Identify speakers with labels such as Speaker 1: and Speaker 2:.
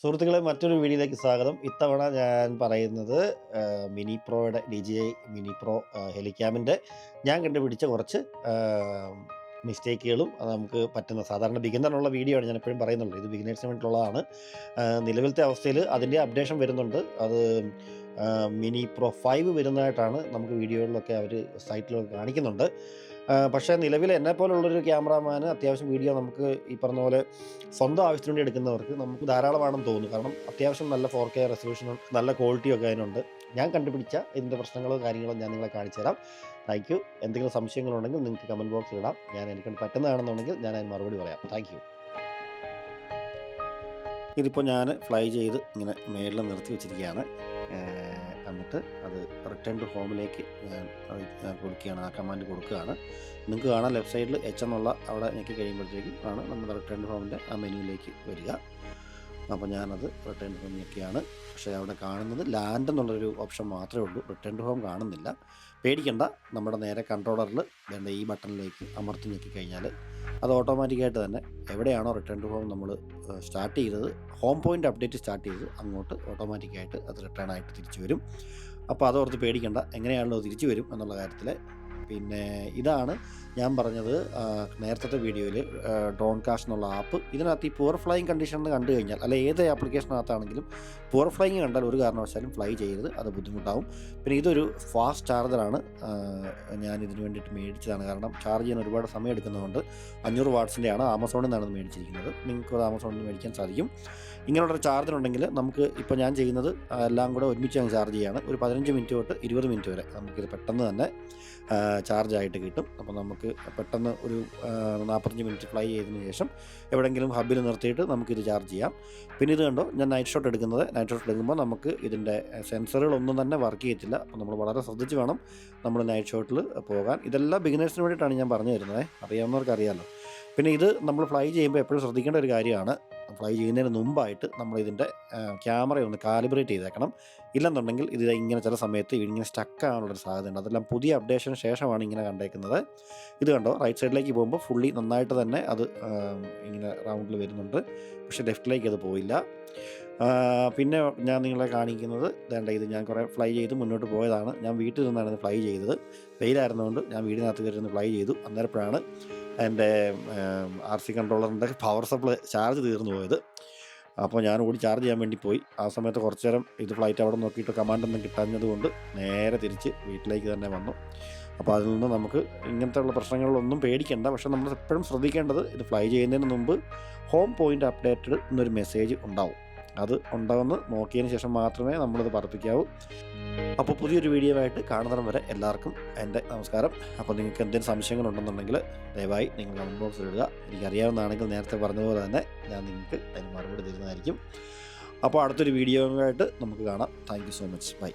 Speaker 1: സുഹൃത്തുക്കളെ മറ്റൊരു വീഡിയോയിലേക്ക് സ്വാഗതം. ഇത്തവണ ഞാൻ പറയുന്നത് മിനി പ്രോയുടെ DJI മിനി പ്രോ ഹെലിക്യാമിൻ്റെ ഞാൻ കണ്ടുപിടിച്ച കുറച്ച് മിസ്റ്റേക്കുകളും അത് നമുക്ക് പറ്റുന്ന സാധാരണ ബിഗിനറിനുള്ള വീഡിയോ ആണ് ഞാൻ എപ്പോഴും പറയുന്നുള്ളൂ. ഇത് ബിഗിനേഴ്സിന് വേണ്ടിയിട്ടുള്ളതാണ്. നിലവിലത്തെ അവസ്ഥയിൽ അതിൻ്റെ അപ്ഡേഷൻ വരുന്നുണ്ട്. അത് മിനി പ്രോ 5 വരുന്നതായിട്ടാണ് നമുക്ക് വീഡിയോകളിലൊക്കെ അവർ സൈറ്റിലൊക്കെ കാണിക്കുന്നുണ്ട്. പക്ഷേ നിലവിൽ എന്നെപ്പോലുള്ളൊരു ക്യാമറാമാന് അത്യാവശ്യം വീഡിയോ നമുക്ക് ഈ പറഞ്ഞ പോലെ സ്വന്തം ആവശ്യത്തിന് വേണ്ടി എടുക്കുന്നവർക്ക് നമുക്ക് ധാരാളമാണെന്ന് തോന്നുന്നു. കാരണം അത്യാവശ്യം നല്ല 4K റെസൊല്യൂഷനും നല്ല ക്വാളിറ്റിയൊക്കെ അതിനുണ്ട്. ഞാൻ കണ്ടുപിടിച്ച ഇതിൻ്റെ പ്രശ്നങ്ങളോ കാര്യങ്ങളോ ഞാൻ നിങ്ങളെ കാണിച്ചു തരാം. Thank you. എന്തെങ്കിലും സംശയങ്ങളുണ്ടെങ്കിൽ നിങ്ങൾക്ക് കമൻറ്റ് ബോക്സിൽ ഇടാം. ഞാൻ എനിക്കൊണ്ട് പറ്റുന്നതാണെന്നുണ്ടെങ്കിൽ ഞാൻ അതിന് മറുപടി പറയാം. Thank you. ഇതിപ്പോൾ ഞാൻ ഫ്ലൈ ചെയ്ത് ഇങ്ങനെ മേളിൽ നിർത്തി വെച്ചിരിക്കുകയാണ്. എന്നിട്ട് അത് റിട്ടേൺ ടു ഹോമിലേക്ക് ഞാൻ കൊടുക്കുകയാണ്, ആ കമാൻഡ് കൊടുക്കുകയാണ്. നിങ്ങൾക്ക് കാണാം ലെഫ്റ്റ് സൈഡിൽ എച്ച് എന്നുള്ള അവിടെ ഞെക്കി കഴിയുമ്പോഴത്തേക്കും ആണ് നമ്മുടെ റിട്ടേൺ ടു ഹോമിൻ്റെ ആ മെനുവിലേക്ക് വരിക. അപ്പോൾ ഞാനത് റിട്ടേൺ ടു ഹോം ഞെക്കിയാണ്. പക്ഷേ അവിടെ കാണുന്നത് ലാൻഡ് എന്നുള്ളൊരു ഓപ്ഷൻ മാത്രമേ ഉള്ളൂ, റിട്ടേൺ ടു ഹോം കാണുന്നില്ല. പേടിക്കണ്ട, നമ്മുടെ നേരെ കൺട്രോളറിൽ വേണ്ട ഈ ബട്ടണിലേക്ക് അമർത്തി ഞെക്കി കഴിഞ്ഞാൽ അത് ഓട്ടോമാറ്റിക്കായിട്ട് തന്നെ എവിടെയാണോ റിട്ടേൺ ടു ഹോം നമ്മൾ സ്റ്റാർട്ട് ചെയ്തത്, ഹോം പോയിൻ്റ് അപ്ഡേറ്റ് സ്റ്റാർട്ട് ചെയ്തത് അങ്ങോട്ട് ഓട്ടോമാറ്റിക്കായിട്ട് അത് റിട്ടേൺ ആയിട്ട് തിരിച്ചു വരും. അപ്പോൾ അതോർത്ത് പേടിക്കണ്ട, എങ്ങനെയാണല്ലോ തിരിച്ചു വരും എന്നുള്ള കാര്യത്തിൽ. പിന്നെ ഇതാണ് ഞാൻ പറഞ്ഞത് നേരത്തെ വീഡിയോയിൽ ഡ്രോൺ കാഷ് എന്നുള്ള ആപ്പ്. ഇതിനകത്ത് ഈ പുവർ ഫ്ലൈയിങ് കണ്ടീഷനിൽ കണ്ടു കഴിഞ്ഞാൽ, അല്ല ഏത് ആപ്ലിക്കേഷനകത്താണെങ്കിലും പുവർ ഫ്ലൈയിങ് കണ്ടാൽ ഒരു കാരണവശാലും ഫ്ലൈ ചെയ്യരുത്, അത് ബുദ്ധിമുട്ടാവും. പിന്നെ ഇതൊരു ഫാസ്റ്റ് ചാർജറാണ്, ഞാൻ ഇതിന് വേണ്ടിയിട്ട് മേടിച്ചതാണ്. കാരണം ചാർജ് ചെയ്യാൻ ഒരുപാട് സമയം എടുക്കുന്നതുകൊണ്ട് 500 വാട്ട്സിൻ്റെയാണ്, ആമസോണിൽ നിന്നാണ് ഇത് മേടിച്ചിരിക്കുന്നത്. നിങ്ങൾക്ക് അത് ആമസോണിൽ നിന്ന് മേടിക്കാൻ സാധിക്കും. ഇങ്ങനെയുള്ളൊരു ചാർജറുണ്ടെങ്കിൽ നമുക്ക് ഇപ്പോൾ ഞാൻ ചെയ്യുന്നത് എല്ലാം കൂടെ ഒരുമിച്ച് അങ്ങ് ചാർജ് ചെയ്യുകയാണ്. ഒരു 15 മിനിറ്റ് തൊട്ട് 20 മിനിറ്റ് വരെ നമുക്കിത് പെട്ടെന്ന് തന്നെ ചാർജായിട്ട് കിട്ടും. അപ്പോൾ നമുക്ക് പെട്ടെന്ന് ഒരു 45 മിനിറ്റ് ഫ്ലൈ ചെയ്തതിന് ശേഷം എവിടെയെങ്കിലും ഹബ്ബിൽ നിർത്തിയിട്ട് നമുക്കിത് ചാർജ് ചെയ്യാം. പിന്നെ ഇത് കണ്ടോ, ഞാൻ നൈറ്റ് ഷോട്ട് എടുക്കുന്നത്. നൈറ്റ് ഷോട്ട് എടുക്കുമ്പോൾ നമുക്ക് ഇതിൻ്റെ സെൻസറുകളൊന്നും തന്നെ വർക്ക് ചെയ്യത്തില്ല. അപ്പോൾ നമ്മൾ വളരെ ശ്രദ്ധിച്ച് വേണം നമ്മൾ നൈറ്റ് ഷോട്ടിൽ പോകാൻ. ഇതെല്ലാം ബിഗിനേഴ്സിന് വേണ്ടിയിട്ടാണ് ഞാൻ പറഞ്ഞു തരുന്നത്, അറിയാവുന്നവർക്ക് അറിയാമല്ലോ. പിന്നെ ഇത് നമ്മൾ ഫ്ലൈ ചെയ്യുമ്പോൾ എപ്പോഴും ശ്രദ്ധിക്കേണ്ട ഒരു കാര്യമാണ്, ഫ്ലൈ ചെയ്യുന്നതിന് മുമ്പായിട്ട് നമ്മളിതിൻ്റെ ക്യാമറയൊന്ന് കാലിബ്രേറ്റ് ചെയ്തേക്കണം. ഇല്ലെന്നുണ്ടെങ്കിൽ ഇത് ഇങ്ങനെ ചില സമയത്ത് ഇങ്ങനെ സ്റ്റക്ക് ആകാനുള്ളൊരു സാധ്യതയുണ്ട്. അതെല്ലാം പുതിയ അപ്ഡേഷന് ശേഷമാണ് ഇങ്ങനെ കണ്ടേക്കുന്നത്. ഇത് കണ്ടോ, റൈറ്റ് സൈഡിലേക്ക് പോകുമ്പോൾ ഫുള്ളി നന്നായിട്ട് തന്നെ അത് ഇങ്ങനെ റൗണ്ടിൽ വരുന്നുണ്ട്. പക്ഷേ ലെഫ്റ്റിലേക്ക് അത് പോയില്ല. പിന്നെ ഞാൻ നിങ്ങളെ കാണിക്കുന്നത് വേണ്ട, ഇത് ഞാൻ കുറേ ഫ്ലൈ ചെയ്ത് മുന്നോട്ട് പോയതാണ്. ഞാൻ വീട്ടിൽ നിന്നാണ് ഇത് ഫ്ലൈ ചെയ്തത്. വെയിലായിരുന്നുകൊണ്ട് ഞാൻ വീടിനകത്ത് കയറി ഫ്ലൈ ചെയ്തു. അന്നേരപ്പോഴാണ് എൻ്റെ RC കൺട്രോളറിൻ്റെ പവർ സപ്ലൈ ചാർജ് തീർന്നു പോയത്. അപ്പോൾ ഞാൻ ഓടി ചാർജ് ചെയ്യാൻ വേണ്ടി പോയി. ആ സമയത്ത് കുറച്ച് നേരം ഇത് ഫ്ലൈറ്റ് അവിടെ നോക്കിയിട്ട് കമാൻഡൊന്നും കിട്ടാഞ്ഞത് കൊണ്ട് നേരെ തിരിച്ച് വീട്ടിലേക്ക് തന്നെ വന്നു. അപ്പോൾ അതിൽ നിന്ന് നമുക്ക് ഇങ്ങനത്തെ ഉള്ള പ്രശ്നങ്ങളിലൊന്നും പേടിക്കേണ്ട. പക്ഷേ നമ്മൾ എപ്പോഴും ശ്രദ്ധിക്കേണ്ടത്, ഇത് ഫ്ലൈ ചെയ്യുന്നതിന് മുമ്പ് ഹോം പോയിൻ്റ് അപ്ഡേറ്റഡ് എന്നൊരു മെസ്സേജ് ഉണ്ടാവും. അത് ഉണ്ടാവുമെന്ന് നോക്കിയതിന് ശേഷം മാത്രമേ നമ്മളിത് പറപ്പിക്കാവൂ. അപ്പോൾ പുതിയൊരു വീഡിയോ ആയിട്ട് കാണുന്നിടം വരെ എല്ലാവർക്കും എൻ്റെ നമസ്കാരം. അപ്പോൾ നിങ്ങൾക്ക് എന്തെങ്കിലും സംശയങ്ങളുണ്ടെന്നുണ്ടെങ്കിൽ ദയവായി നിങ്ങൾ കമൻറ്റ് ബോക്സിൽ ഇടുക. എനിക്കറിയാവുന്നതാണെങ്കിൽ നേരത്തെ പറഞ്ഞതുപോലെ തന്നെ ഞാൻ നിങ്ങൾക്ക് അതിന് മറുപടി തരുന്നതായിരിക്കും. അപ്പോൾ അടുത്തൊരു വീഡിയോ ആയിട്ട് നമുക്ക് കാണാം. Thank you so much. By.